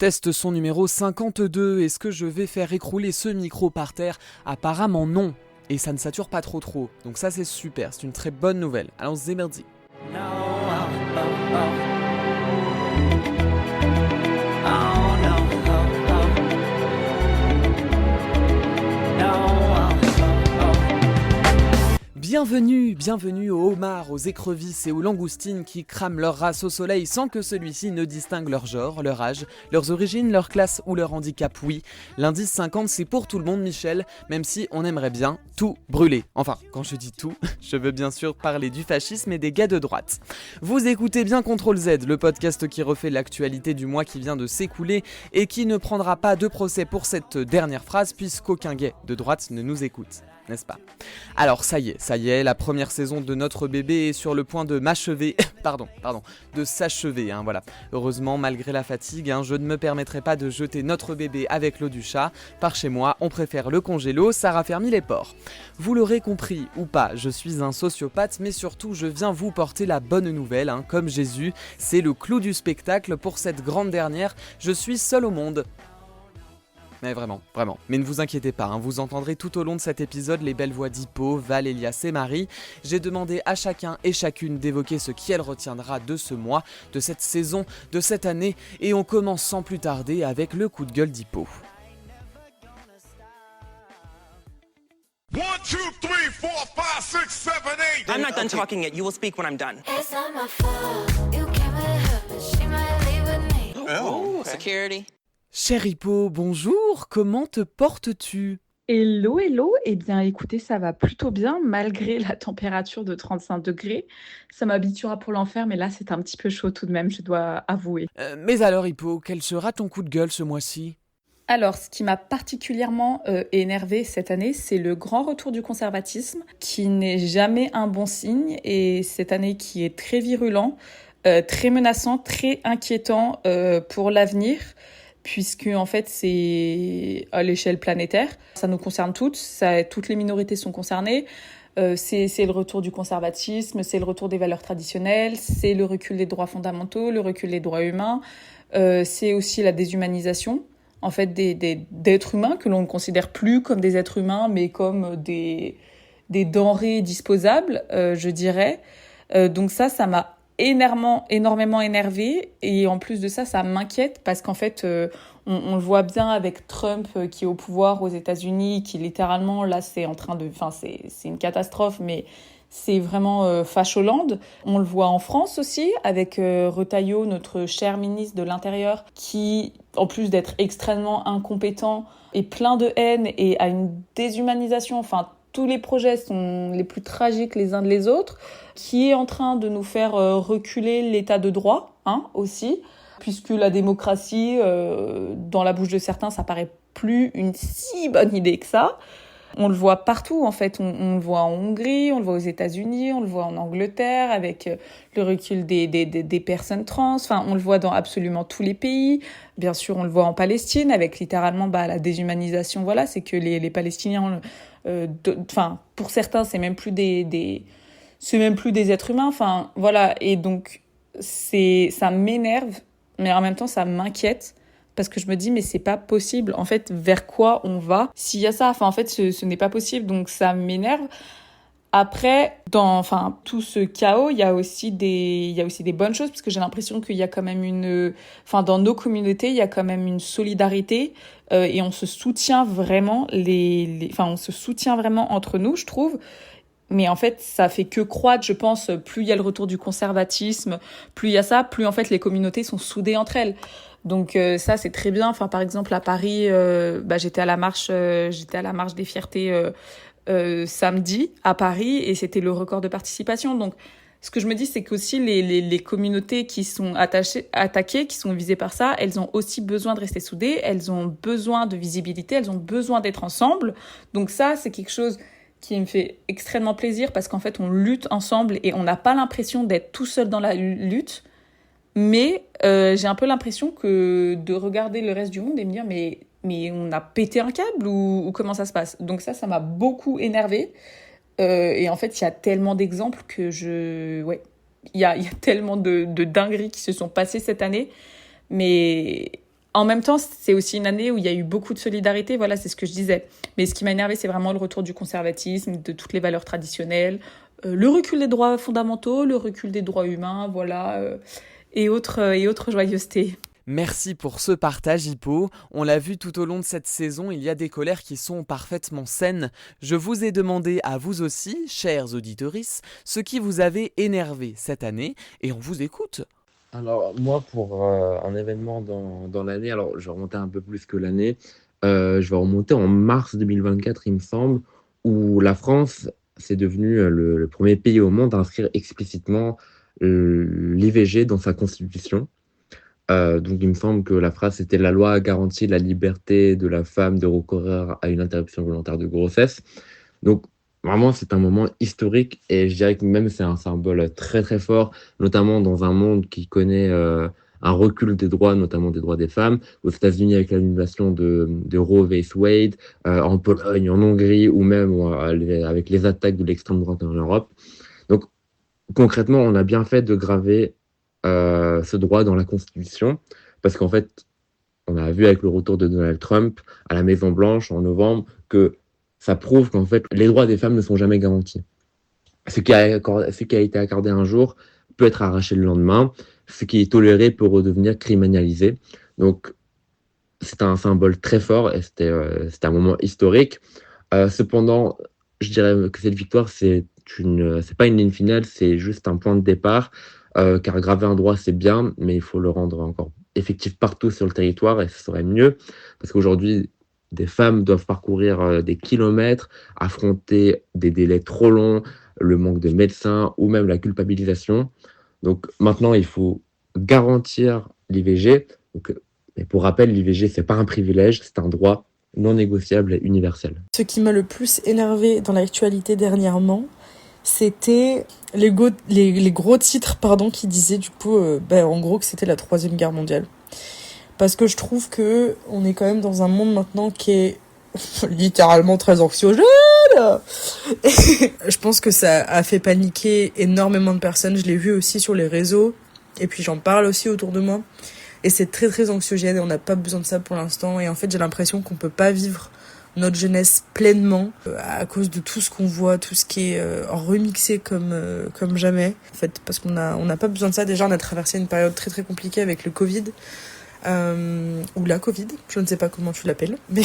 Test son numéro 52. Est-ce que je vais faire écrouler ce micro par terre? Apparemment non. Et ça ne sature pas trop. Donc ça c'est super, c'est une très bonne nouvelle. Alors c'est merdi. Bienvenue aux homards, aux écrevisses et aux langoustines qui crament leur race au soleil sans que celui-ci ne distingue leur genre, leur âge, leurs origines, leur classe ou leur handicap. Oui, l'indice 50 c'est pour tout le monde, Michel, même si on aimerait bien tout brûler. Enfin, quand je dis tout, je veux bien sûr parler du fascisme et des gars de droite. Vous écoutez bien Ctrl Z, le podcast qui refait l'actualité du mois qui vient de s'écouler et qui ne prendra pas de procès pour cette dernière phrase puisqu'aucun gay de droite ne nous écoute. N'est-ce pas? Alors ça y est, la première saison de Notre Bébé est sur le point de m'achever, de s'achever, voilà. Heureusement, malgré la fatigue, je ne me permettrai pas de jeter Notre Bébé avec l'eau du chat. Par chez moi, on préfère le congélo, ça raffermit les pores. Vous l'aurez compris ou pas, je suis un sociopathe, mais surtout je viens vous porter la bonne nouvelle, comme Jésus, c'est le clou du spectacle pour cette grande dernière, je suis seul au monde. Mais vraiment. Mais ne vous inquiétez pas, vous entendrez tout au long de cet épisode les belles voix d'Hippo, Val, Elias et Marie. J'ai demandé à chacun et chacune d'évoquer ce qu'elle retiendra de ce mois, de cette saison, de cette année. Et on commence sans plus tarder avec le coup de gueule d'Hippo. 1, 2, 3, 4, 5, 6, 7, 8. I'm not done talking yet. You will speak when I'm done. It's not my fault. You came with her, but she might leave with me. Oh, okay. Security. Cher Hippo, bonjour, comment te portes-tu ? Hello, eh bien écoutez, ça va plutôt bien malgré la température de 35 degrés. Ça m'habituera pour l'enfer, mais là c'est un petit peu chaud tout de même, je dois avouer. Mais alors Hippo, quel sera ton coup de gueule ce mois-ci ? Alors, ce qui m'a particulièrement énervée cette année, c'est le grand retour du conservatisme, qui n'est jamais un bon signe, et cette année qui est très virulent, très menaçant, très inquiétant pour l'avenir. Puisque en fait c'est à l'échelle planétaire, ça nous concerne toutes, toutes les minorités sont concernées, c'est le retour du conservatisme, c'est le retour des valeurs traditionnelles, c'est le recul des droits fondamentaux, le recul des droits humains, c'est aussi la déshumanisation en fait d'êtres humains que l'on ne considère plus comme des êtres humains mais comme des denrées disposables, je dirais. Donc ça m'a énormément énervé et en plus de ça m'inquiète parce qu'en fait on le voit bien avec Trump qui est au pouvoir aux États-Unis, qui littéralement là c'est une catastrophe, mais c'est vraiment Facholand. On le voit en France aussi avec Retailleau, notre cher ministre de l'Intérieur, qui en plus d'être extrêmement incompétent est plein de haine et a une déshumanisation, tous les projets sont les plus tragiques les uns des autres, qui est en train de nous faire reculer l'état de droit, aussi, puisque la démocratie, dans la bouche de certains, ça paraît plus une si bonne idée que ça. On le voit partout, en fait. On le voit en Hongrie, on le voit aux États-Unis, on le voit en Angleterre, avec le recul des personnes trans. On le voit dans absolument tous les pays. Bien sûr, on le voit en Palestine, avec littéralement la déshumanisation. Voilà, c'est que les Palestiniens... pour certains c'est même plus des êtres humains, voilà, et donc ça m'énerve mais en même temps ça m'inquiète parce que je me dis mais c'est pas possible en fait, vers quoi on va s'il y a ça, en fait ce n'est pas possible, donc ça m'énerve. Après, dans tout ce chaos, il y a aussi des bonnes choses parce que j'ai l'impression qu'il y a quand même dans nos communautés, il y a quand même une solidarité et on se soutient vraiment on se soutient vraiment entre nous, je trouve. Mais en fait, ça fait que croître, je pense, plus il y a le retour du conservatisme, plus il y a ça, plus en fait les communautés sont soudées entre elles. Donc ça c'est très bien. Par exemple à Paris, j'étais à la marche des fiertés samedi à Paris et c'était le record de participation. Donc ce que je me dis, c'est qu'aussi les communautés qui sont attaquées, qui sont visées par ça, elles ont aussi besoin de rester soudées, elles ont besoin de visibilité, elles ont besoin d'être ensemble. Donc ça, c'est quelque chose qui me fait extrêmement plaisir parce qu'en fait, on lutte ensemble et on n'a pas l'impression d'être tout seul dans la lutte. Mais j'ai un peu l'impression que de regarder le reste du monde et me dire mais on a pété un câble ou comment ça se passe. Donc ça m'a beaucoup énervée. Et en fait, il y a tellement d'exemples que il y a tellement de dingueries qui se sont passées cette année. Mais En même temps, c'est aussi une année où il y a eu beaucoup de solidarité, voilà, c'est ce que je disais. Mais ce qui m'a énervé, c'est vraiment le retour du conservatisme, de toutes les valeurs traditionnelles, le recul des droits fondamentaux, le recul des droits humains, voilà, et autres joyeusetés. Merci pour ce partage, Hippo. On l'a vu tout au long de cette saison, il y a des colères qui sont parfaitement saines. Je vous ai demandé à vous aussi, chers auditorices, ce qui vous avait énervé cette année, et on vous écoute. Alors, moi, pour un événement dans l'année, alors je vais remonter un peu plus que l'année, je vais remonter en mars 2024, il me semble, où la France, c'est devenu le premier pays au monde à inscrire explicitement l'IVG dans sa constitution. Donc, il me semble que la phrase, c'était: la loi garantit la liberté de la femme de recourir à une interruption volontaire de grossesse. Donc, vraiment, c'est un moment historique et je dirais que même c'est un symbole très très fort, notamment dans un monde qui connaît un recul des droits, notamment des droits des femmes. Aux États-Unis, avec l'annulation de Roe vs Wade, en Pologne, en Hongrie, ou même avec les attaques de l'extrême droite en Europe. Donc, concrètement, on a bien fait de graver ce droit dans la Constitution, parce qu'en fait, on a vu avec le retour de Donald Trump à la Maison-Blanche en novembre que ça prouve qu'en fait, les droits des femmes ne sont jamais garantis. Ce qui a été accordé un jour peut être arraché le lendemain. Ce qui est toléré peut redevenir criminalisé. Donc, c'est un symbole très fort et c'était un moment historique. Cependant, je dirais que cette victoire, c'est pas une ligne finale, c'est juste un point de départ. Car graver un droit, c'est bien, mais il faut le rendre encore effectif partout sur le territoire et ce serait mieux. Parce qu'aujourd'hui, des femmes doivent parcourir des kilomètres, affronter des délais trop longs, le manque de médecins ou même la culpabilisation. Donc maintenant, il faut garantir l'IVG. Et pour rappel, l'IVG, c'est pas un privilège, c'est un droit non négociable et universel. Ce qui m'a le plus énervé dans l'actualité dernièrement, c'était les gros titres qui disaient du coup en gros que c'était la Troisième Guerre mondiale. Parce que je trouve que on est quand même dans un monde maintenant qui est littéralement très anxiogène. Et je pense que ça a fait paniquer énormément de personnes. Je l'ai vu aussi sur les réseaux. Et puis j'en parle aussi autour de moi. Et c'est très très anxiogène et on n'a pas besoin de ça pour l'instant. Et en fait, j'ai l'impression qu'on peut pas vivre notre jeunesse pleinement à cause de tout ce qu'on voit, tout ce qui est remixé comme jamais. En fait, parce qu'on n'a pas besoin de ça. Déjà, on a traversé une période très très compliquée avec le Covid. Ou la Covid, je ne sais pas comment tu l'appelles, mais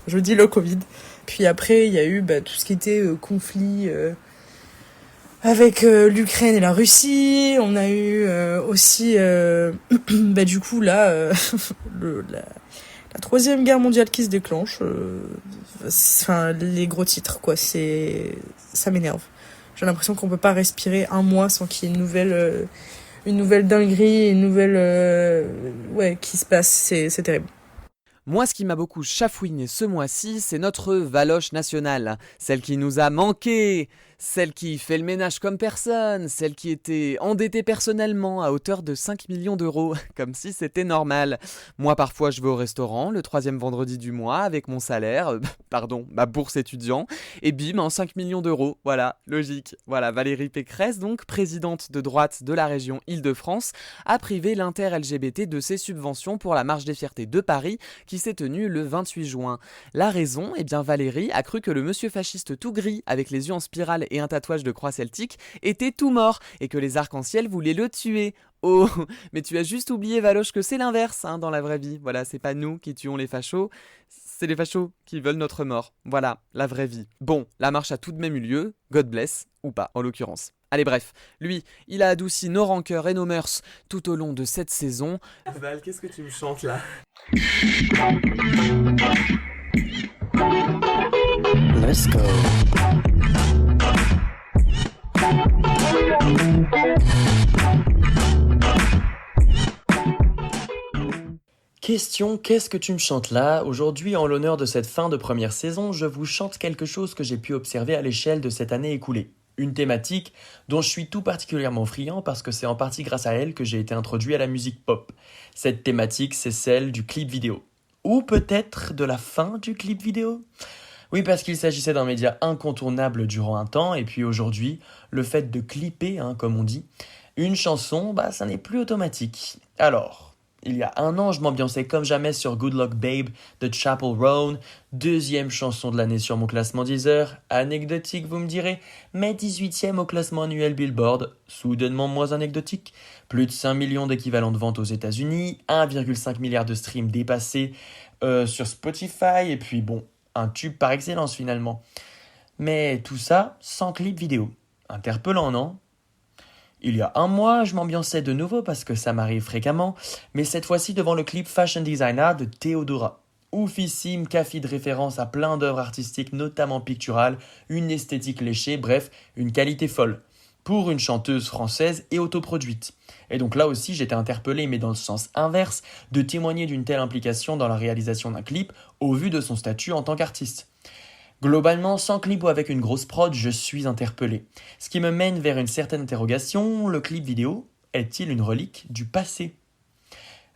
je dis le Covid. Puis après, il y a eu tout ce qui était conflit avec l'Ukraine et la Russie. On a eu aussi, du coup, là, la Troisième Guerre mondiale qui se déclenche. Les gros titres, quoi. Ça m'énerve. J'ai l'impression qu'on peut pas respirer un mois sans qu'il y ait une nouvelle dinguerie, une nouvelle qui se passe, c'est terrible. Moi, ce qui m'a beaucoup chafouiné ce mois-ci, c'est notre Valoche nationale. Celle qui nous a manqué, celle qui fait le ménage comme personne, celle qui était endettée personnellement à hauteur de 5 millions d'euros, comme si c'était normal. Moi, parfois, je vais au restaurant le 3e vendredi du mois avec mon salaire, ma bourse étudiant, et bim, 5 millions d'euros. Voilà, logique. Voilà, Valérie Pécresse, donc présidente de droite de la région Île-de-France, a privé l'inter-LGBT de ses subventions pour la marche des fiertés de Paris, qui s'est tenue le 28 juin. La raison, Valérie a cru que le monsieur fasciste tout gris, avec les yeux en spirale et un tatouage de croix celtique, était tout mort, et que les arcs-en-ciel voulaient le tuer. Oh, mais tu as juste oublié, Valoche, que c'est l'inverse dans la vraie vie. Voilà, c'est pas nous qui tuons les fachos, c'est les fachos qui veulent notre mort. Voilà, la vraie vie. Bon, la marche a tout de même eu lieu, God bless, ou pas en l'occurrence. Allez bref, lui, il a adouci nos rancœurs et nos mœurs tout au long de cette saison. Val, qu'est-ce que tu me chantes là? Let's go. Question, qu'est-ce que tu me chantes là? Aujourd'hui, en l'honneur de cette fin de première saison, je vous chante quelque chose que j'ai pu observer à l'échelle de cette année écoulée. Une thématique dont je suis tout particulièrement friand parce que c'est en partie grâce à elle que j'ai été introduit à la musique pop. Cette thématique, c'est celle du clip vidéo. Ou peut-être de la fin du clip vidéo? Oui, parce qu'il s'agissait d'un média incontournable durant un temps, et puis aujourd'hui, le fait de clipper, comme on dit, une chanson, ça n'est plus automatique. Alors, Il y a un an, je m'ambiançais comme jamais sur Good Luck Babe de Chappell Roan, deuxième chanson de l'année sur mon classement Deezer. Anecdotique, vous me direz, mais 18e au classement annuel Billboard, soudainement moins anecdotique. Plus de 5 millions d'équivalents de ventes aux États-Unis, 1,5 milliard de streams dépassés sur Spotify, et puis bon, un tube par excellence finalement. Mais tout ça sans clip vidéo. Interpellant, non ? Il y a un mois, je m'ambiançais de nouveau parce que ça m'arrive fréquemment, mais cette fois-ci devant le clip Fashion Designer de Theodora. Oufissime, café de référence à plein d'œuvres artistiques, notamment picturales, une esthétique léchée, bref, une qualité folle. Pour une chanteuse française et autoproduite. Et donc là aussi, j'étais interpellé, mais dans le sens inverse, de témoigner d'une telle implication dans la réalisation d'un clip au vu de son statut en tant qu'artiste. Globalement, sans clip ou avec une grosse prod, je suis interpellé. Ce qui me mène vers une certaine interrogation, le clip vidéo est-il une relique du passé ?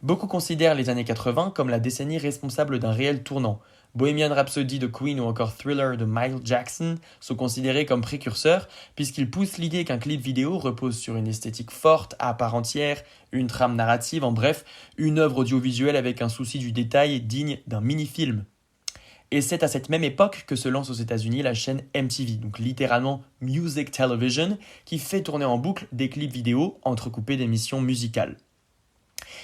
Beaucoup considèrent les années 80 comme la décennie responsable d'un réel tournant. Bohemian Rhapsody de Queen ou encore Thriller de Michael Jackson sont considérés comme précurseurs puisqu'ils poussent l'idée qu'un clip vidéo repose sur une esthétique forte, à part entière, une trame narrative, en bref, une œuvre audiovisuelle avec un souci du détail digne d'un mini-film. Et c'est à cette même époque que se lance aux États-Unis la chaîne MTV, donc littéralement Music Television, qui fait tourner en boucle des clips vidéo entrecoupés d'émissions musicales.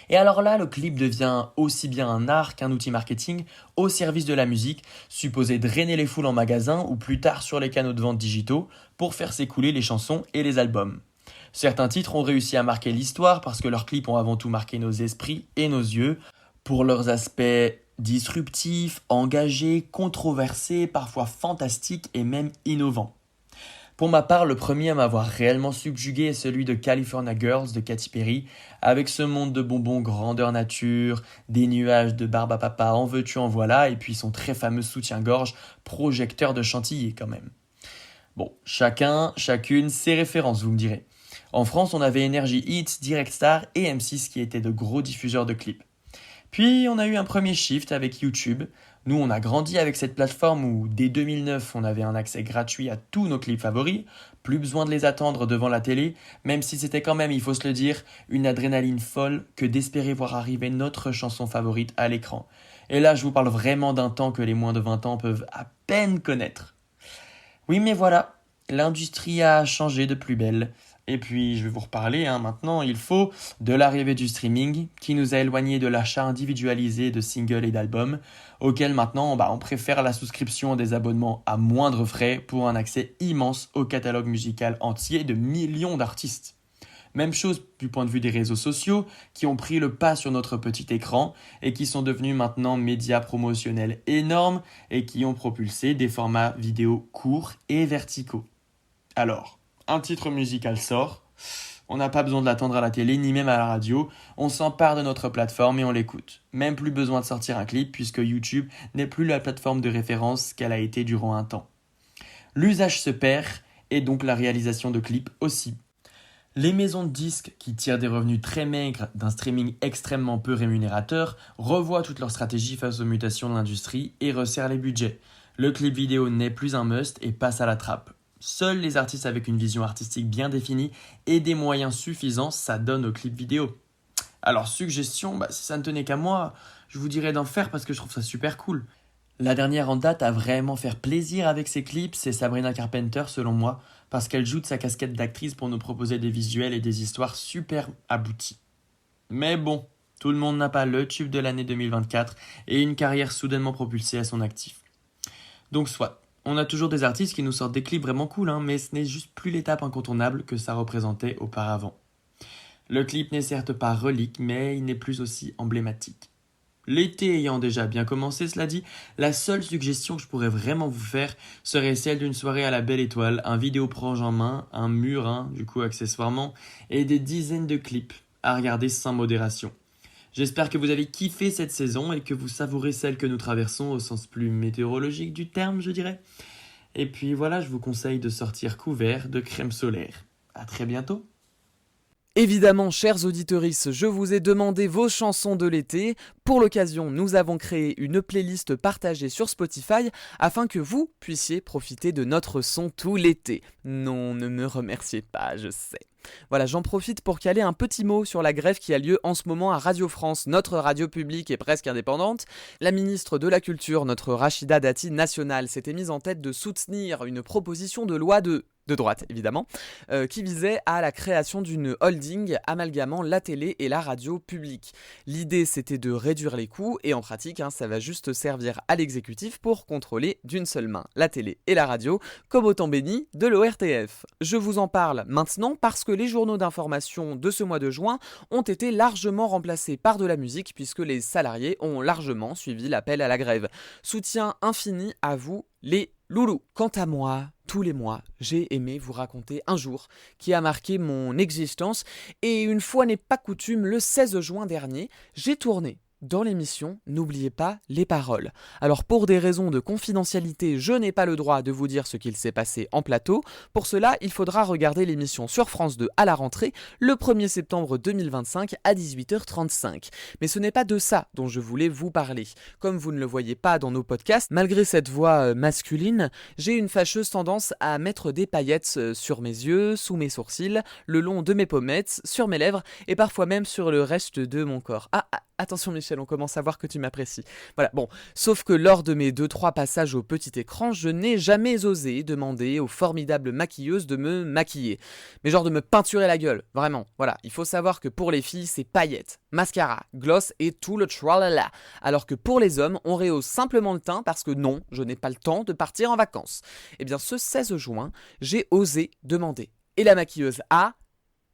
Et alors là, le clip devient aussi bien un art qu'un outil marketing au service de la musique, supposé drainer les foules en magasin ou plus tard sur les canaux de vente digitaux pour faire s'écouler les chansons et les albums. Certains titres ont réussi à marquer l'histoire parce que leurs clips ont avant tout marqué nos esprits et nos yeux pour leurs aspects disruptifs, engagés, controversés, parfois fantastiques et même innovants. Pour ma part, le premier à m'avoir réellement subjugué est celui de California Girls de Katy Perry, avec ce monde de bonbons grandeur nature, des nuages de barbe à papa en veux-tu en voilà, et puis son très fameux soutien-gorge projecteur de chantilly quand même. Bon, chacune ses références, vous me direz. En France, on avait Energy Hits, Direct Star et M6 qui étaient de gros diffuseurs de clips. Puis on a eu un premier shift avec YouTube. Nous, on a grandi avec cette plateforme où, dès 2009, on avait un accès gratuit à tous nos clips favoris. Plus besoin de les attendre devant la télé, même si c'était quand même, il faut se le dire, une adrénaline folle que d'espérer voir arriver notre chanson favorite à l'écran. Et là, je vous parle vraiment d'un temps que les moins de 20 ans peuvent à peine connaître. Oui, mais voilà, l'industrie a changé de plus belle. Et puis, je vais vous reparler maintenant, il faut, de l'arrivée du streaming qui nous a éloignés de l'achat individualisé de singles et d'albums, auquel maintenant on préfère la souscription des abonnements à moindre frais pour un accès immense au catalogue musical entier de millions d'artistes. Même chose du point de vue des réseaux sociaux qui ont pris le pas sur notre petit écran et qui sont devenus maintenant médias promotionnels énormes et qui ont propulsé des formats vidéo courts et verticaux. Alors, un titre musical sort, on n'a pas besoin de l'attendre à la télé ni même à la radio, on s'empare de notre plateforme et on l'écoute. Même plus besoin de sortir un clip puisque YouTube n'est plus la plateforme de référence qu'elle a été durant un temps. L'usage se perd et donc la réalisation de clips aussi. Les maisons de disques qui tirent des revenus très maigres d'un streaming extrêmement peu rémunérateur revoient toute leur stratégie face aux mutations de l'industrie et resserrent les budgets. Le clip vidéo n'est plus un must et passe à la trappe. Seuls les artistes avec une vision artistique bien définie et des moyens suffisants s'adonnent aux clips vidéo. Alors suggestion, si ça ne tenait qu'à moi, je vous dirais d'en faire parce que je trouve ça super cool. La dernière en date à vraiment faire plaisir avec ses clips, c'est Sabrina Carpenter selon moi, parce qu'elle joue de sa casquette d'actrice pour nous proposer des visuels et des histoires super abouties. Mais bon, tout le monde n'a pas le tube de l'année 2024 et une carrière soudainement propulsée à son actif. Donc soit. On a toujours des artistes qui nous sortent des clips vraiment cool, mais ce n'est juste plus l'étape incontournable que ça représentait auparavant. Le clip n'est certes pas relique, mais il n'est plus aussi emblématique. L'été ayant déjà bien commencé, cela dit, la seule suggestion que je pourrais vraiment vous faire serait celle d'une soirée à la Belle Étoile, un vidéoproche en main, un mur, accessoirement, et des dizaines de clips à regarder sans modération. J'espère que vous avez kiffé cette saison et que vous savourez celle que nous traversons au sens plus météorologique du terme, je dirais. Et puis voilà, je vous conseille de sortir couvert de crème solaire. À très bientôt. Évidemment, chers auditorices, je vous ai demandé vos chansons de l'été. Pour l'occasion, nous avons créé une playlist partagée sur Spotify afin que vous puissiez profiter de notre son tout l'été. Non, ne me remerciez pas, je sais. Voilà, j'en profite pour caler un petit mot sur la grève qui a lieu en ce moment à Radio France, notre radio publique et presque indépendante. La ministre de la Culture, notre Rachida Dati nationale, s'était mise en tête de soutenir une proposition de loi de droite évidemment, qui visait à la création d'une holding amalgamant la télé et la radio publique. L'idée c'était de réduire les coûts et en pratique ça va juste servir à l'exécutif pour contrôler d'une seule main la télé et la radio comme au temps béni de l'ORTF. Je vous en parle maintenant parce que les journaux d'information de ce mois de juin ont été largement remplacés par de la musique puisque les salariés ont largement suivi l'appel à la grève. Soutien infini à vous les loulous. Quant à moi, tous les mois, j'ai aimé vous raconter un jour qui a marqué mon existence et une fois n'est pas coutume, le 16 juin dernier, j'ai tourné dans l'émission N'oubliez pas les paroles. Alors pour des raisons de confidentialité, je n'ai pas le droit de vous dire ce qu'il s'est passé en plateau. Pour cela, il faudra regarder l'émission sur France 2 à la rentrée, le 1er septembre 2025 à 18h35. Mais ce n'est pas de ça dont je voulais vous parler. Comme vous ne le voyez pas dans nos podcasts, malgré cette voix masculine, j'ai une fâcheuse tendance à mettre des paillettes sur mes yeux, sous mes sourcils, le long de mes pommettes, sur mes lèvres et parfois même sur le reste de mon corps. Attention Michel, on commence à voir que tu m'apprécies. Voilà, bon, sauf que lors de mes 2-3 passages au petit écran, je n'ai jamais osé demander aux formidables maquilleuses de me maquiller. Mais genre de me peinturer la gueule, vraiment. Voilà, il faut savoir que pour les filles, c'est paillettes, mascara, gloss et tout le tralala. Alors que pour les hommes, on rehausse simplement le teint parce que non, je n'ai pas le temps de partir en vacances. Eh bien ce 16 juin, j'ai osé demander. Et la maquilleuse a,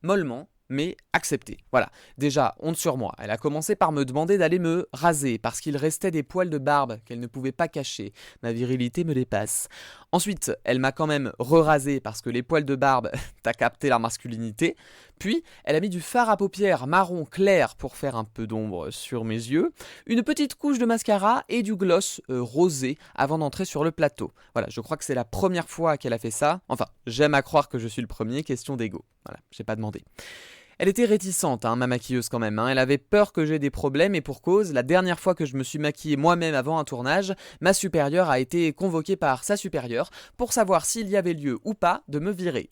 mollement, mais accepté. Voilà, déjà, honte sur moi. Elle a commencé par me demander d'aller me raser, parce qu'il restait des poils de barbe qu'elle ne pouvait pas cacher. Ma virilité me dépasse. Ensuite, elle m'a quand même re-rasé, parce que les poils de barbe, t'as capté la masculinité. Puis, elle a mis du fard à paupières marron clair pour faire un peu d'ombre sur mes yeux, une petite couche de mascara et du gloss rosé avant d'entrer sur le plateau. Voilà, je crois que c'est la première fois qu'elle a fait ça. Enfin, j'aime à croire que je suis le premier, question d'ego. Voilà, j'ai pas demandé. Elle était réticente, ma maquilleuse quand même. Elle avait peur que j'ai des problèmes et pour cause, la dernière fois que je me suis maquillée moi-même avant un tournage, ma supérieure a été convoquée par sa supérieure pour savoir s'il y avait lieu ou pas de me virer.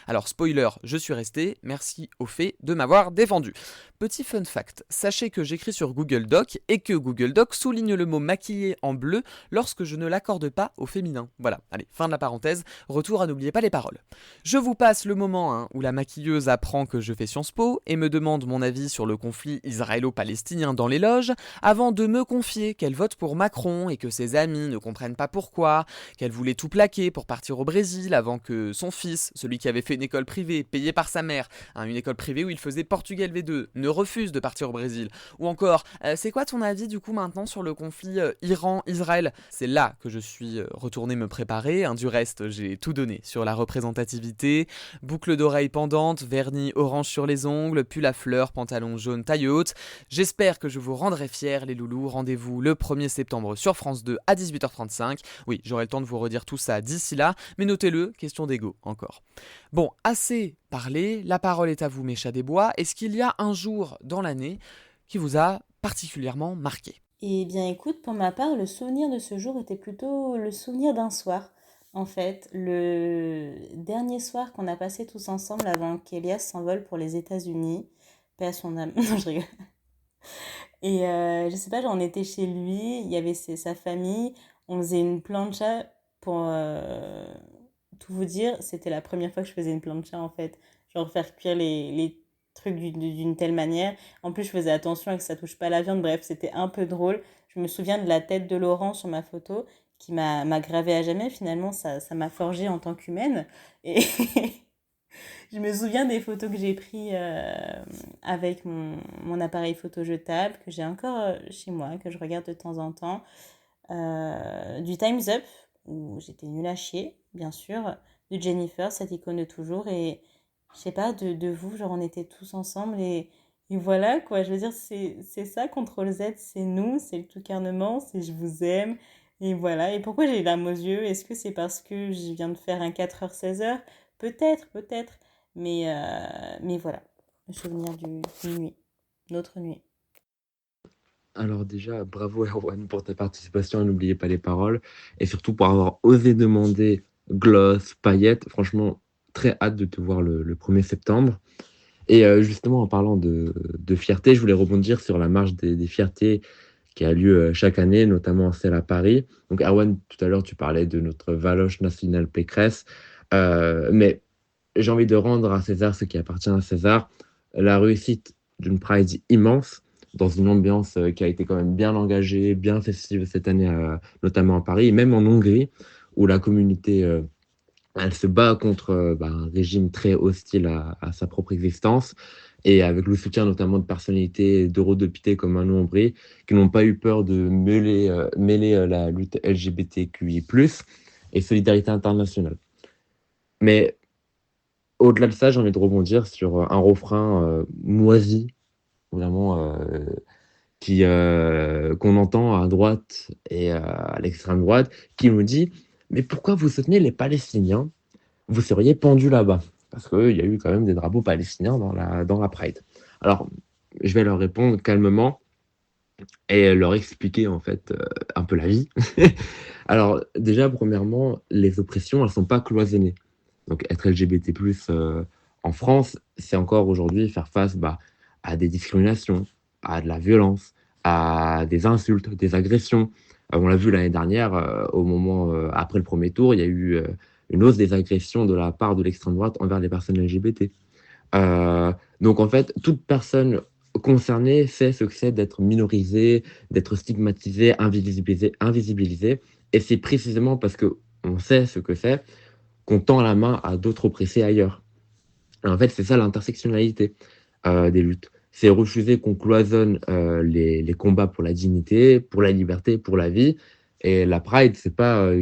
Alors spoiler, je suis resté, merci au fait de m'avoir défendu. Petit fun fact, sachez que j'écris sur Google Doc et que Google Doc souligne le mot maquillé en bleu lorsque je ne l'accorde pas au féminin. Voilà, allez, fin de la parenthèse, retour à N'oubliez pas les paroles. Je vous passe le moment où la maquilleuse apprend que je fais Sciences Po et me demande mon avis sur le conflit israélo-palestinien dans les loges, avant de me confier qu'elle vote pour Macron et que ses amis ne comprennent pas pourquoi, qu'elle voulait tout plaquer pour partir au Brésil avant que son fils, celui qui avait fait une école privée payée par sa mère, une école privée où il faisait Portugal V2, ne refuse de partir au Brésil. Ou encore, c'est quoi ton avis du coup maintenant sur le conflit Iran-Israël ? C'est là que je suis retourné me préparer, du reste j'ai tout donné sur la représentativité, boucle d'oreilles pendantes, vernis orange sur les ongles, pull à fleurs, pantalon jaune taille haute. J'espère que je vous rendrai fiers les loulous. Rendez-vous le 1er septembre sur France 2 à 18h35. Oui, j'aurai le temps de vous redire tout ça d'ici là, mais notez-le, question d'ego encore. Bon, assez parlé, la parole est à vous mes chats des bois. Est-ce qu'il y a un jour dans l'année qui vous a particulièrement marqué ? Eh bien écoute, pour ma part, le souvenir de ce jour était plutôt le souvenir d'un soir. En fait, le dernier soir qu'on a passé tous ensemble avant qu'Elias s'envole pour les États-Unis, paix à son âme, non je rigole. Et je sais pas, genre on était chez lui, il y avait sa famille, on faisait une plancha pour tout vous dire, c'était la première fois que je faisais une plancha en fait. Genre faire cuire les trucs d'une telle manière. En plus, je faisais attention à que ça touche pas la viande, bref, c'était un peu drôle. Je me souviens de la tête de Laurent sur ma photo qui m'a gravée à jamais. Finalement, ça m'a forgée en tant qu'humaine. Et je me souviens des photos que j'ai prises avec mon appareil photo jetable, que j'ai encore chez moi, que je regarde de temps en temps. Du Time's Up, où j'étais nulle à chier, bien sûr. De Jennifer, cette icône de toujours. Et je sais pas, de vous, genre on était tous ensemble. Et voilà, quoi. Je veux dire, c'est ça, Ctrl Z, c'est nous, c'est le tout carnement, c'est je vous aime. Et voilà. Et pourquoi j'ai les larmes aux yeux ? Est-ce que c'est parce que je viens de faire un 4h-16h ? Peut-être. Mais voilà. le souvenir d'une nuit, notre nuit. Alors déjà, bravo Erwan pour ta participation, et n'oubliez pas les paroles, et surtout pour avoir osé demander gloss, paillettes. Franchement, très hâte de te voir le 1er septembre. Et justement, en parlant de fierté, je voulais rebondir sur la marche des fiertés qui a lieu chaque année, notamment celle à Paris. Donc Erwan, tout à l'heure, tu parlais de notre Valoche nationale Pécresse, mais j'ai envie de rendre à César ce qui appartient à César, la réussite d'une Pride immense, dans une ambiance qui a été quand même bien engagée, bien festive cette année, notamment à Paris, et même en Hongrie, où la communauté elle se bat contre un régime très hostile à sa propre existence, et avec le soutien notamment de personnalités d'eurodéputés comme Manon Aubry, qui n'ont pas eu peur de mêler la lutte LGBTQI+, et solidarité internationale. Mais au-delà de ça, j'ai envie de rebondir sur un refrain moisi, vraiment, qu'on entend à droite et à l'extrême droite, qui nous dit « Mais pourquoi vous soutenez les Palestiniens? Vous seriez pendus là-bas. » Parce qu'il y a eu quand même des drapeaux palestiniens dans la Pride. Alors, je vais leur répondre calmement et leur expliquer en fait un peu la vie. Alors, déjà, premièrement, les oppressions, elles ne sont pas cloisonnées. Donc, être LGBT+, en France, c'est encore aujourd'hui faire face à des discriminations, à de la violence, à des insultes, des agressions. On l'a vu l'année dernière, au moment après le premier tour, il y a eu une hausse des agressions de la part de l'extrême droite envers les personnes LGBT. Donc en fait, toute personne concernée sait ce que c'est d'être minorisée, d'être stigmatisée, invisibilisée. Et c'est précisément parce qu'on sait ce que c'est qu'on tend la main à d'autres oppressés ailleurs. Et en fait, c'est ça l'intersectionnalité des luttes. C'est refuser qu'on cloisonne les combats pour la dignité, pour la liberté, pour la vie. Et la Pride, c'est pas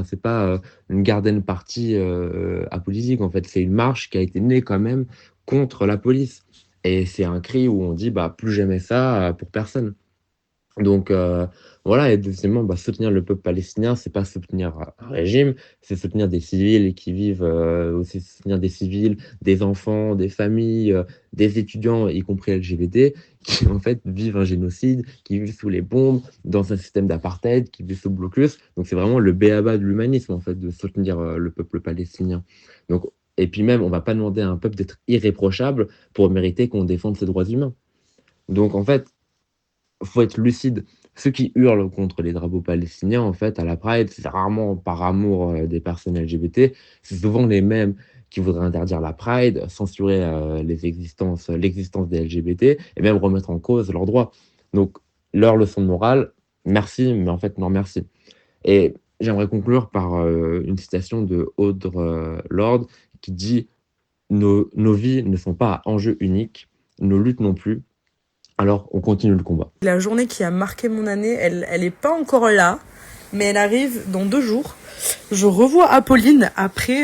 c'est pas une garden party apolitique. En fait, c'est une marche qui a été née quand même contre la police. Et c'est un cri où on dit plus jamais ça pour personne. Donc voilà, et deuxièmement, soutenir le peuple palestinien, c'est pas soutenir un régime, c'est soutenir des civils qui vivent, aussi soutenir des civils, des enfants, des familles, des étudiants, y compris LGBT, qui en fait vivent un génocide, qui vivent sous les bombes, dans un système d'apartheid, qui vivent sous blocus. Donc c'est vraiment le b.a.-ba de l'humanisme, en fait, de soutenir le peuple palestinien. Donc, et puis même, on va pas demander à un peuple d'être irréprochable pour mériter qu'on défende ses droits humains. Donc en fait, faut être lucide. Ceux qui hurlent contre les drapeaux palestiniens, en fait, à la Pride, c'est rarement par amour des personnes LGBT. C'est souvent les mêmes qui voudraient interdire la Pride, censurer l'existence des LGBT et même remettre en cause leurs droits. Donc, leur leçon de morale, merci, mais en fait, non merci. Et j'aimerais conclure par une citation de Audre Lorde qui dit « Nos vies ne sont pas à enjeu unique, nos luttes non plus. Alors, on continue le combat. » La journée qui a marqué mon année, elle est pas encore là, mais elle arrive dans 2 jours. Je revois Apolline après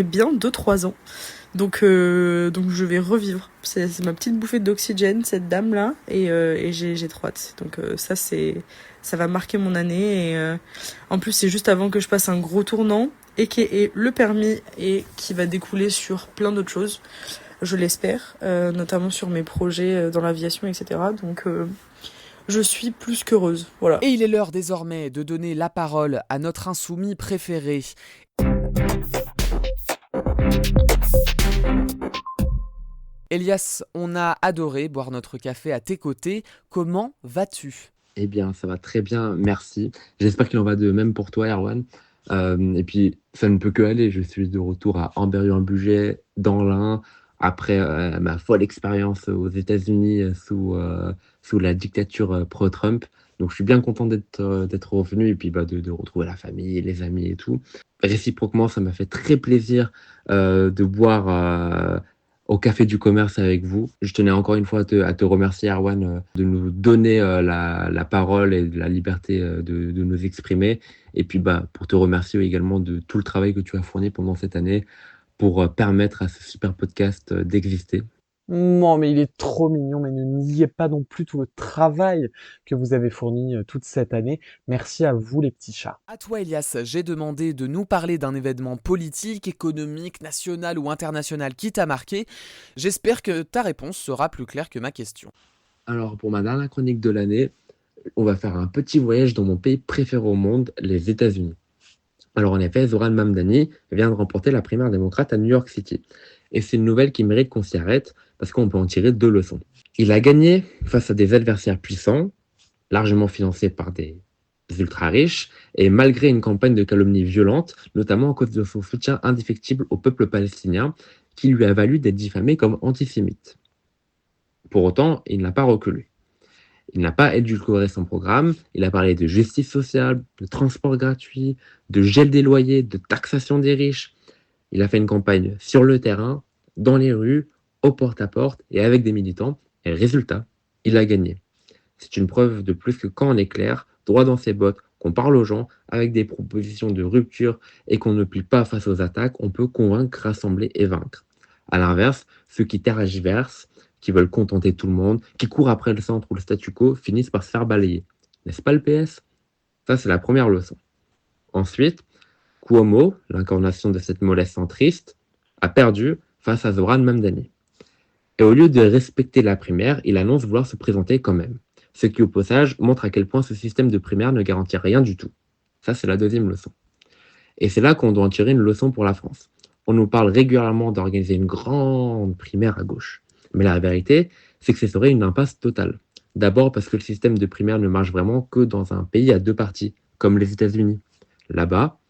bien 2-3 ans. Donc je vais revivre. C'est ma petite bouffée d'oxygène, cette dame-là, et j'ai trop hâte. Donc ça va marquer mon année. Et en plus, c'est juste avant que je passe un gros tournant, et qui est le permis, et qui va découler sur plein d'autres choses. Je l'espère, notamment sur mes projets dans l'aviation, etc. Donc je suis plus qu'heureuse, voilà. Et il est l'heure désormais de donner la parole à notre insoumis préféré. Elias, on a adoré boire notre café à tes côtés. Comment vas-tu ? Eh bien, ça va très bien, merci. J'espère qu'il en va de même pour toi, Erwan. Et puis, ça ne peut que aller. Je suis de retour à Amberieu-en-Bugey, dans l'Ain, après ma folle expérience aux États-Unis sous la dictature pro-Trump. Donc, je suis bien content d'être revenu et puis de retrouver la famille, les amis et tout. Réciproquement, ça m'a fait très plaisir de boire au Café du Commerce avec vous. Je tenais encore une fois à te remercier, Erwan, de nous donner la parole et la liberté de nous exprimer. Et puis, pour te remercier également de tout le travail que tu as fourni pendant cette année pour permettre à ce super podcast d'exister. Non, mais il est trop mignon, mais ne niez pas non plus tout le travail que vous avez fourni toute cette année. Merci à vous, les petits chats. À toi, Elias, j'ai demandé de nous parler d'un événement politique, économique, national ou international qui t'a marqué. J'espère que ta réponse sera plus claire que ma question. Alors, pour ma dernière chronique de l'année, on va faire un petit voyage dans mon pays préféré au monde, les États-Unis. Alors, en effet, Zoran Mamdani vient de remporter la primaire démocrate à New York City. Et c'est une nouvelle qui mérite qu'on s'y arrête parce qu'on peut en tirer 2 leçons. Il a gagné face à des adversaires puissants, largement financés par des ultra-riches, et malgré une campagne de calomnie violente, notamment à cause de son soutien indéfectible au peuple palestinien, qui lui a valu d'être diffamé comme antisémite. Pour autant, il n'a pas reculé. Il n'a pas édulcoré son programme, il a parlé de justice sociale, de transport gratuit, de gel des loyers, de taxation des riches. Il a fait une campagne sur le terrain, dans les rues, au porte-à-porte et avec des militants. Et résultat, il a gagné. C'est une preuve de plus que quand on est clair, droit dans ses bottes, qu'on parle aux gens avec des propositions de rupture et qu'on ne plie pas face aux attaques, on peut convaincre, rassembler et vaincre. À l'inverse, ceux qui tergiversent, qui veulent contenter tout le monde, qui courent après le centre ou le statu quo, finissent par se faire balayer. N'est-ce pas le PS? Ça, c'est la première leçon. Ensuite, Cuomo, l'incarnation de cette mollesse centriste, a perdu face à Zoran Mamdani. Et au lieu de respecter la primaire, il annonce vouloir se présenter quand même. Ce qui, au passage, montre à quel point ce système de primaire ne garantit rien du tout. Ça, c'est la deuxième leçon. Et c'est là qu'on doit en tirer une leçon pour la France. On nous parle régulièrement d'organiser une grande primaire à gauche. Mais la vérité, c'est que ce serait une impasse totale. D'abord parce que le système de primaire ne marche vraiment que dans un pays à 2 partis, comme les États-Unis. Là-bas,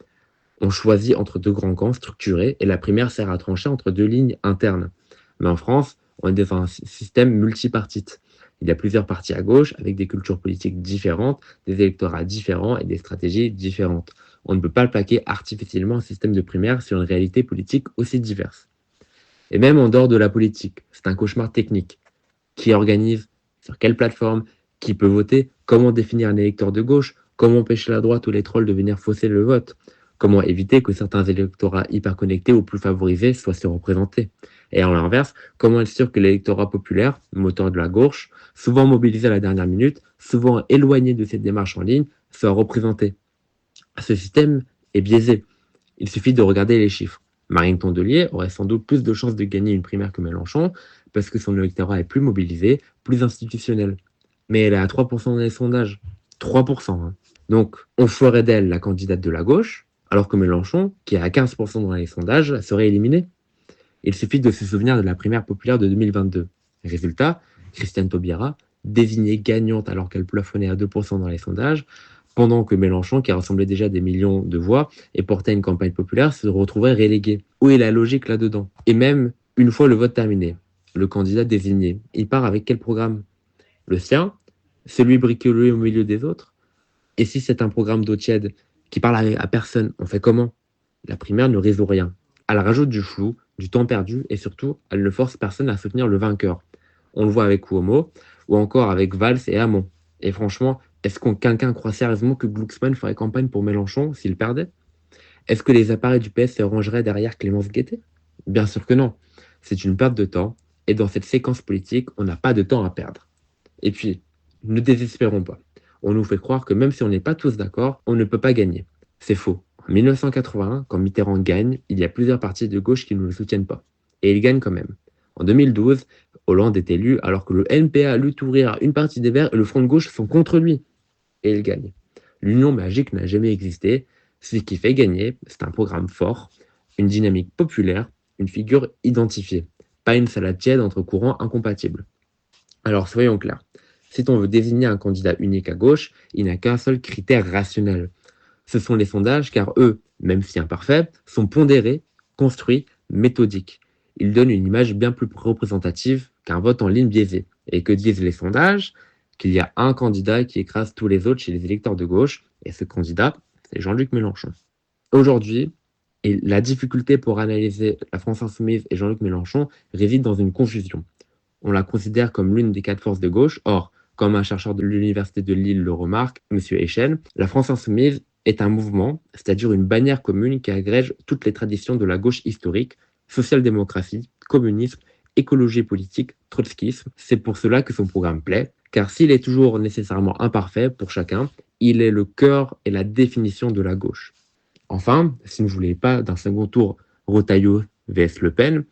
on choisit entre 2 grands camps structurés et la primaire sert à trancher entre 2 lignes internes. Mais en France, on est dans un système multipartite. Il y a plusieurs partis à gauche avec des cultures politiques différentes, des électorats différents et des stratégies différentes. On ne peut pas plaquer artificiellement un système de primaire sur une réalité politique aussi diverse. Et même en dehors de la politique, c'est un cauchemar technique. Qui organise? Sur quelle plateforme? Qui peut voter? Comment définir un électeur de gauche? Comment empêcher la droite ou les trolls de venir fausser le vote? Comment éviter que certains électorats hyper connectés ou plus favorisés soient surreprésentés? Et à l'inverse, comment être sûr que l'électorat populaire, moteur de la gauche, souvent mobilisé à la dernière minute, souvent éloigné de cette démarche en ligne, soit représenté? Ce système est biaisé. Il suffit de regarder les chiffres. Marine Tondelier aurait sans doute plus de chances de gagner une primaire que Mélenchon, parce que son électorat est plus mobilisé, plus institutionnel. Mais elle est à 3% dans les sondages. 3%. Hein. Donc, on ferait d'elle la candidate de la gauche, alors que Mélenchon, qui est à 15% dans les sondages, serait éliminé. Il suffit de se souvenir de la primaire populaire de 2022. Résultat, Christiane Taubira, désignée gagnante alors qu'elle plafonnait à 2% dans les sondages, pendant que Mélenchon, qui rassemblait déjà des millions de voix et portait une campagne populaire, se retrouverait relégué. Où est la logique là-dedans? Et même, une fois le vote terminé, le candidat désigné, il part avec quel programme? Le sien? Celui bricolé au milieu des autres? Et si c'est un programme d'eau tiède qui parle à personne, on fait comment? La primaire ne résout rien. Elle rajoute du flou, du temps perdu et surtout, elle ne force personne à soutenir le vainqueur. On le voit avec Cuomo ou encore avec Valls et Hamon. Et franchement, est-ce que quelqu'un croit sérieusement que Glucksmann ferait campagne pour Mélenchon s'il perdait? Est-ce que les appareils du PS se rangeraient derrière Clémence Guettet? Bien sûr que non. C'est une perte de temps, et dans cette séquence politique, on n'a pas de temps à perdre. Et puis, ne désespérons pas. On nous fait croire que même si on n'est pas tous d'accord, on ne peut pas gagner. C'est faux. En 1981, quand Mitterrand gagne, il y a plusieurs partis de gauche qui ne le soutiennent pas. Et il gagne quand même. En 2012, Hollande est élu alors que le NPA, l'UTOURIR, une partie des Verts et le Front de gauche sont contre lui. Et il gagne. L'union magique n'a jamais existé. Ce qui fait gagner, c'est un programme fort, une dynamique populaire, une figure identifiée. Pas une salade tiède entre courants incompatibles. Alors soyons clairs. Si on veut désigner un candidat unique à gauche, il n'a qu'un seul critère rationnel. Ce sont les sondages, car eux, même si imparfaits, sont pondérés, construits, méthodiques. Ils donnent une image bien plus représentative qu'un vote en ligne biaisé. Et que disent les sondages? Qu'il y a un candidat qui écrase tous les autres chez les électeurs de gauche, et ce candidat, c'est Jean-Luc Mélenchon. Aujourd'hui, la difficulté pour analyser la France Insoumise et Jean-Luc Mélenchon réside dans une confusion. On la considère comme l'une des 4 forces de gauche. Or, comme un chercheur de l'Université de Lille le remarque, M. Echen, la France Insoumise est un mouvement, c'est-à-dire une bannière commune qui agrège toutes les traditions de la gauche historique, social-démocratie, communisme écologie politique, trotskisme. C'est pour cela que son programme plaît, car s'il est toujours nécessairement imparfait pour chacun, il est le cœur et la définition de la gauche. Enfin, si vous ne voulez pas d'un second tour Retailleau vs Le Pen,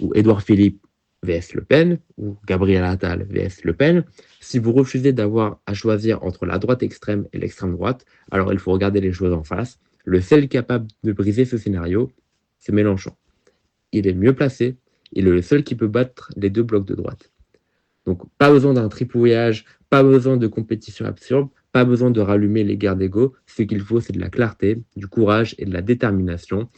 ou Édouard Philippe vs Le Pen, ou Gabriel Attal vs Le Pen, si vous refusez d'avoir à choisir entre la droite extrême et l'extrême droite, alors il faut regarder les choses en face. Le seul capable de briser ce scénario, c'est Mélenchon. Il est le mieux placé, il est le seul qui peut battre les deux blocs de droite. Donc pas besoin d'un tripouillage, pas besoin de compétition absurde, pas besoin de rallumer les guerres d'ego. Ce qu'il faut, c'est de la clarté, du courage et de la détermination.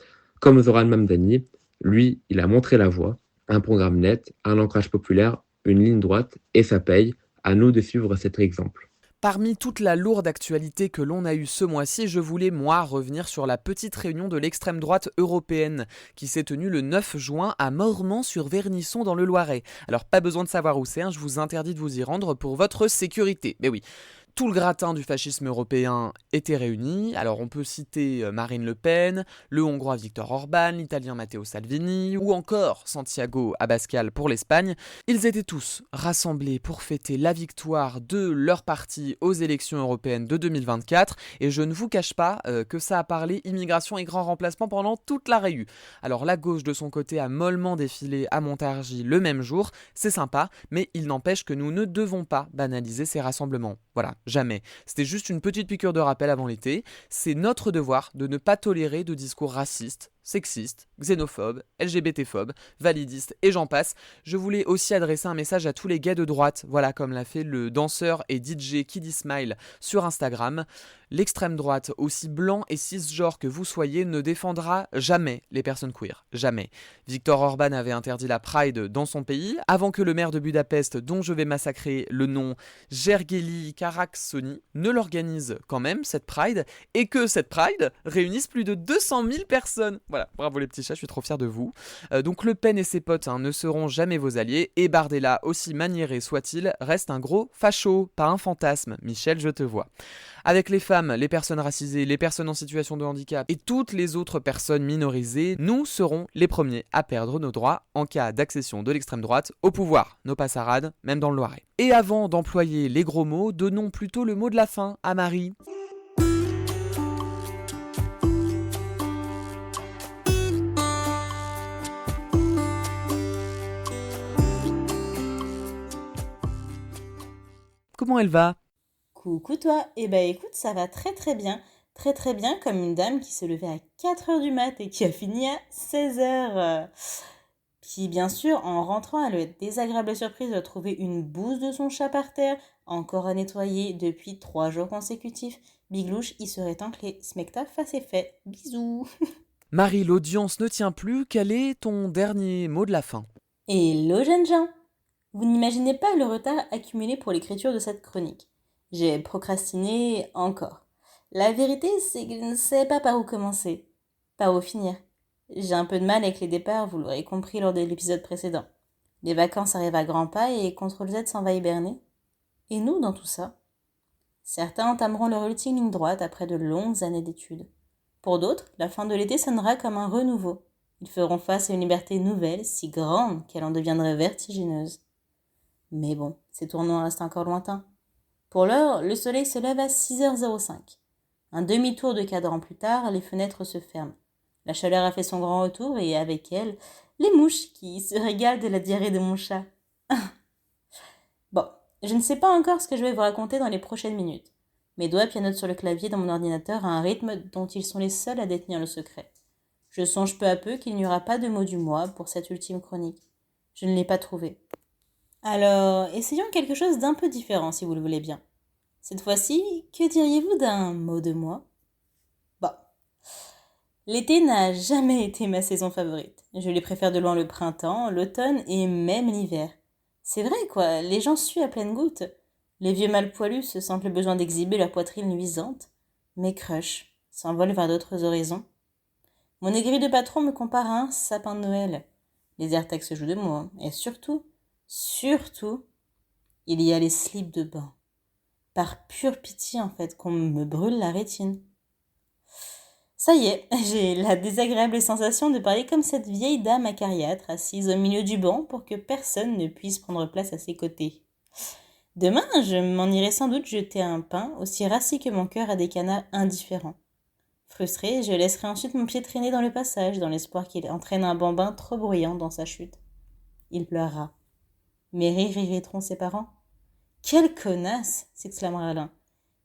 Comme Zoran Mamdani, lui, il a montré la voie, un programme net, un ancrage populaire, une ligne droite, et ça paye. À nous de suivre cet exemple. Parmi toute la lourde actualité que l'on a eue ce mois-ci, je voulais, moi, revenir sur la petite réunion de l'extrême droite européenne qui s'est tenue le 9 juin à Mormant-sur-Vernisson dans le Loiret. Alors pas besoin de savoir où c'est, je vous interdis de vous y rendre pour votre sécurité. Mais oui, tout le gratin du fascisme européen était réuni. Alors on peut citer Marine Le Pen, le Hongrois Viktor Orban, l'Italien Matteo Salvini ou encore Santiago Abascal pour l'Espagne. Ils étaient tous rassemblés pour fêter la victoire de leur parti aux élections européennes de 2024 et je ne vous cache pas que ça a parlé immigration et grand remplacement pendant toute la réu. Alors la gauche de son côté a mollement défilé à Montargis le même jour, c'est sympa, mais il n'empêche que nous ne devons pas banaliser ces rassemblements. Voilà. Jamais. C'était juste une petite piqûre de rappel avant l'été. C'est notre devoir de ne pas tolérer de discours racistes, sexistes, xénophobes, LGBT-phobes, validistes et j'en passe. Je voulais aussi adresser un message à tous les gays de droite, voilà comme l'a fait le danseur et DJ Kiddy Smile sur Instagram. L'extrême droite, aussi blanc et cisgenre que vous soyez, ne défendra jamais les personnes queer. Jamais. Viktor Orban avait interdit la Pride dans son pays, avant que le maire de Budapest, dont je vais massacrer le nom, Gergely Karacsony, ne l'organise quand même, cette Pride, et que cette Pride réunisse plus de 200 000 personnes. Voilà, bravo les petits chats, je suis trop fier de vous. Donc Le Pen et ses potes ne seront jamais vos alliés, et Bardella, aussi maniéré soit-il, reste un gros facho, pas un fantasme. Michel, je te vois. Avec les femmes, les personnes racisées, les personnes en situation de handicap et toutes les autres personnes minorisées, nous serons les premiers à perdre nos droits en cas d'accession de l'extrême droite au pouvoir. Nos passarades, même dans le Loiret. Et avant d'employer les gros mots, donnons plutôt le mot de la fin à Marie. Comment elle va ? Coucou toi, eh ben écoute, ça va très très bien. Très très bien, comme une dame qui s'est levée à 4h du mat et qui a fini à 16h. Puis bien sûr, en rentrant, elle a eu la désagréable surprise de trouver une bouse de son chat par terre, encore à nettoyer depuis 3 jours consécutifs. Biglouche, il serait temps que les smecta fassent effet. Bisous. Marie, l'audience ne tient plus, quel est ton dernier mot de la fin ? Hello jeunes gens. Vous n'imaginez pas le retard accumulé pour l'écriture de cette chronique. J'ai procrastiné encore. La vérité, c'est que je ne sais pas par où commencer, par où finir. J'ai un peu de mal avec les départs, vous l'aurez compris lors de l'épisode précédent. Les vacances arrivent à grands pas et CTRL-Z s'en va hiberner. Et nous, dans tout ça ? Certains entameront leur ultime ligne droite après de longues années d'études. Pour d'autres, la fin de l'été sonnera comme un renouveau. Ils feront face à une liberté nouvelle, si grande qu'elle en deviendrait vertigineuse. Mais bon, ces tournois restent encore lointains. Pour l'heure, le soleil se lève à 6h05. Un demi-tour de cadran plus tard, les fenêtres se ferment. La chaleur a fait son grand retour et avec elle, les mouches qui se régalent de la diarrhée de mon chat. Bon, je ne sais pas encore ce que je vais vous raconter dans les prochaines minutes. Mes doigts pianotent sur le clavier dans mon ordinateur à un rythme dont ils sont les seuls à détenir le secret. Je songe peu à peu qu'il n'y aura pas de mot du mois pour cette ultime chronique. Je ne l'ai pas trouvé. Alors, essayons quelque chose d'un peu différent si vous le voulez bien. Cette fois-ci, que diriez-vous d'un mot de moi ? Bon. L'été n'a jamais été ma saison favorite. Je les préfère de loin le printemps, l'automne et même l'hiver. C'est vrai quoi, les gens suent à pleine goutte. Les vieux mâles poilus se sentent le besoin d'exhiber leur poitrine luisante. Mes crushs s'envolent vers d'autres horizons. Mon aigri de patron me compare à un sapin de Noël. Les AirTags se jouent de moi. Et surtout, il y a les slips de bain. Par pure pitié, en fait, qu'on me brûle la rétine. Ça y est, j'ai la désagréable sensation de parler comme cette vieille dame acariâtre assise au milieu du banc pour que personne ne puisse prendre place à ses côtés. Demain, je m'en irai sans doute jeter un pain aussi rassis que mon cœur à des canards indifférents. Frustrée, je laisserai ensuite mon pied traîner dans le passage, dans l'espoir qu'il entraîne un bambin trop bruyant dans sa chute. Il pleurera. Mes rires irriteront ses parents. Quelle connasse s'exclamera l'un.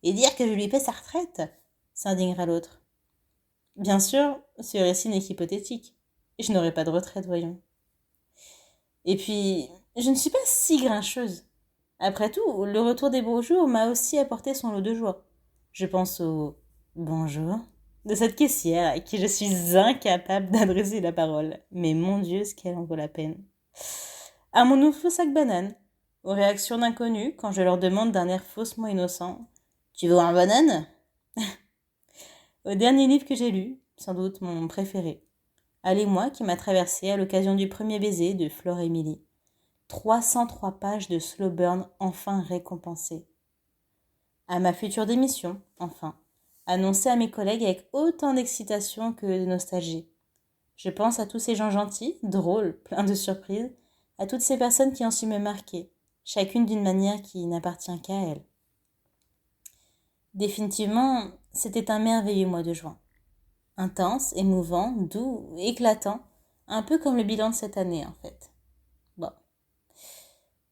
Et dire que je lui paie sa retraite s'indignera l'autre. Bien sûr, ce récit n'est qu'hypothétique. Je n'aurai pas de retraite, voyons. Et puis, je ne suis pas si grincheuse. Après tout, le retour des beaux jours m'a aussi apporté son lot de joie. Je pense au bonjour de cette caissière à qui je suis incapable d'adresser la parole. Mais mon Dieu, ce qu'elle en vaut la peine. À mon nouveau sac banane, aux réactions d'inconnus quand je leur demande d'un air faussement innocent « Tu veux un banane ?» Au dernier livre que j'ai lu, sans doute mon préféré, Allez-moi qui m'a traversé à l'occasion du premier baiser de Flore Emily. 303 pages de slow burn enfin récompensées. À ma future démission, enfin, annoncée à mes collègues avec autant d'excitation que de nostalgie. Je pense à tous ces gens gentils, drôles, pleins de surprises, à toutes ces personnes qui ont su me marquer, chacune d'une manière qui n'appartient qu'à elles. Définitivement, c'était un merveilleux mois de juin. Intense, émouvant, doux, éclatant, un peu comme le bilan de cette année en fait. Bon.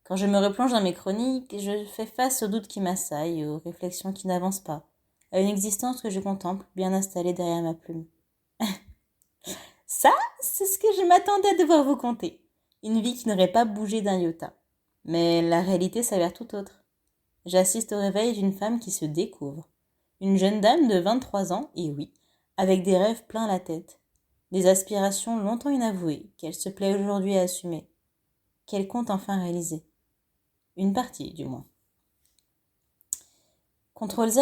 Quand je me replonge dans mes chroniques, je fais face aux doutes qui m'assaillent, aux réflexions qui n'avancent pas, à une existence que je contemple bien installée derrière ma plume. Ça, c'est ce que je m'attendais à devoir vous conter. Une vie qui n'aurait pas bougé d'un iota. Mais la réalité s'avère tout autre. J'assiste au réveil d'une femme qui se découvre. Une jeune dame de 23 ans, et oui, avec des rêves plein la tête. Des aspirations longtemps inavouées, qu'elle se plaît aujourd'hui à assumer. Qu'elle compte enfin réaliser. Une partie, du moins. Ctrl Z,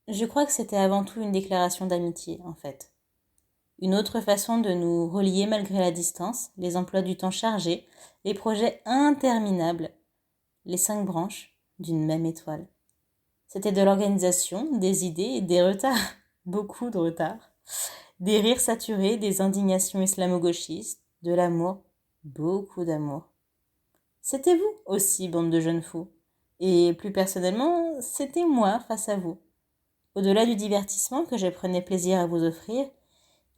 je crois que c'était avant tout une déclaration d'amitié, en fait. Une autre façon de nous relier malgré la distance, les emplois du temps chargés, les projets interminables, les 5 branches d'une même étoile. C'était de l'organisation, des idées et des retards, beaucoup de retards, des rires saturés, des indignations islamo-gauchistes, de l'amour, beaucoup d'amour. C'était vous aussi, bande de jeunes fous. Et plus personnellement, c'était moi face à vous. Au-delà du divertissement que je prenais plaisir à vous offrir,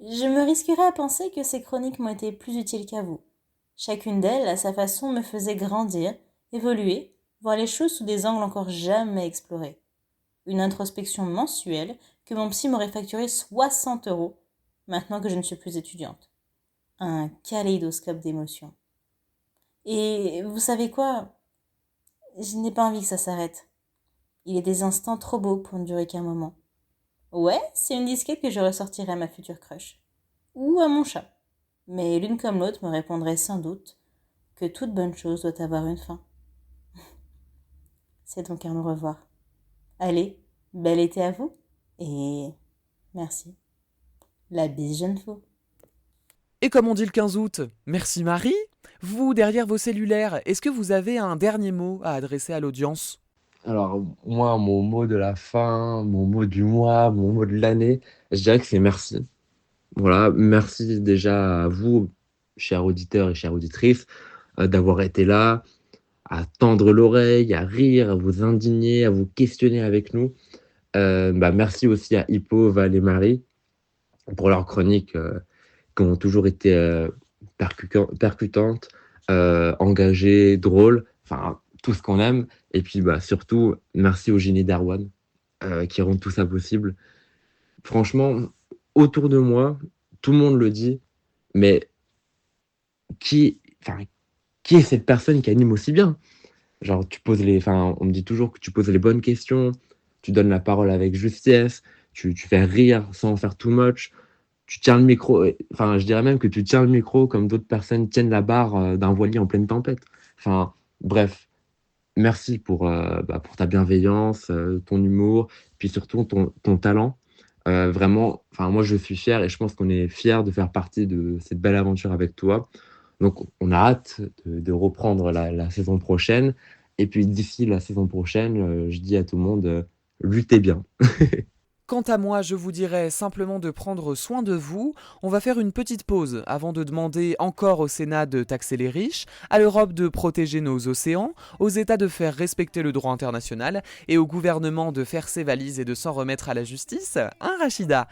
je me risquerais à penser que ces chroniques m'ont été plus utiles qu'à vous. Chacune d'elles, à sa façon, me faisait grandir, évoluer, voir les choses sous des angles encore jamais explorés. Une introspection mensuelle que mon psy m'aurait facturé 60 € maintenant que je ne suis plus étudiante. Un kaléidoscope d'émotions. Et vous savez quoi ? Je n'ai pas envie que ça s'arrête. Il est des instants trop beaux pour ne durer qu'un moment. Ouais, c'est une disquette que je ressortirai à ma future crush. Ou à mon chat. Mais l'une comme l'autre me répondrait sans doute que toute bonne chose doit avoir une fin. C'est donc un au revoir. Allez, bel été à vous et merci. La bise jeune fou. Et comme on dit le 15 août, merci Marie. Vous, derrière vos cellulaires, est-ce que vous avez un dernier mot à adresser à l'audience ? Alors, moi, mon mot de la fin, mon mot du mois, mon mot de l'année, je dirais que c'est merci. Voilà, merci déjà à vous, chers auditeurs et chères auditrices, d'avoir été là, à tendre l'oreille, à rire, à vous indigner, à vous questionner avec nous. Merci aussi à Hippo, Val et Marie pour leurs chroniques qui ont toujours été percutantes, engagées, drôles, enfin tout ce qu'on aime. Et puis surtout, merci au génie d'Arwan qui rend tout ça possible. Franchement, autour de moi, tout le monde le dit, mais qui est cette personne qui anime aussi bien ? Genre, on me dit toujours que tu poses les bonnes questions, tu donnes la parole avec justesse, tu fais rire sans en faire too much, tu tiens le micro, je dirais même que tu tiens le micro comme d'autres personnes tiennent la barre d'un voilier en pleine tempête. Enfin, bref, merci pour ta bienveillance, ton humour, puis surtout ton talent. Vraiment, moi je suis fier et je pense qu'on est fiers de faire partie de cette belle aventure avec toi. Donc on a hâte de reprendre la saison prochaine. Et puis d'ici la saison prochaine, je dis à tout le monde, luttez bien. Quant à moi, je vous dirais simplement de prendre soin de vous. On va faire une petite pause avant de demander encore au Sénat de taxer les riches, à l'Europe de protéger nos océans, aux États de faire respecter le droit international et au gouvernement de faire ses valises et de s'en remettre à la justice. Hein, Rachida ?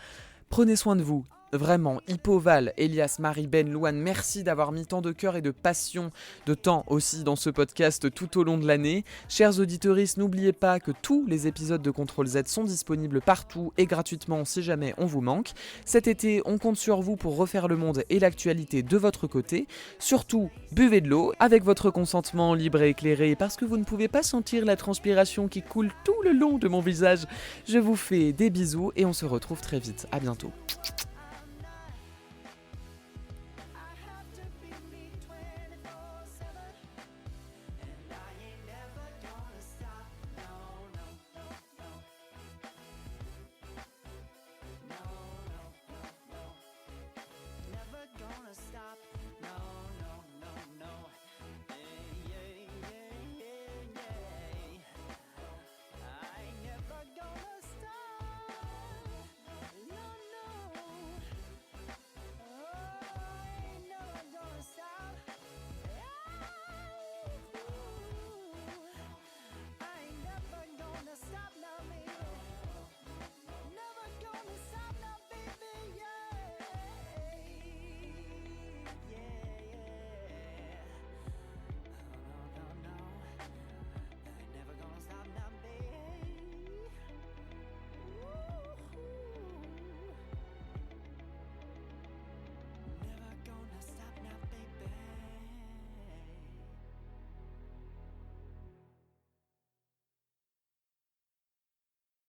Prenez soin de vous. Vraiment, Hippo, Val, Elias, Marie, Ben, Louane, merci d'avoir mis tant de cœur et de passion, de temps aussi dans ce podcast tout au long de l'année. Chers auditeuristes, n'oubliez pas que tous les épisodes de Contrôle Z sont disponibles partout et gratuitement si jamais on vous manque. Cet été, on compte sur vous pour refaire le monde et l'actualité de votre côté. Surtout, buvez de l'eau avec votre consentement libre et éclairé parce que vous ne pouvez pas sentir la transpiration qui coule tout le long de mon visage. Je vous fais des bisous et on se retrouve très vite. À bientôt.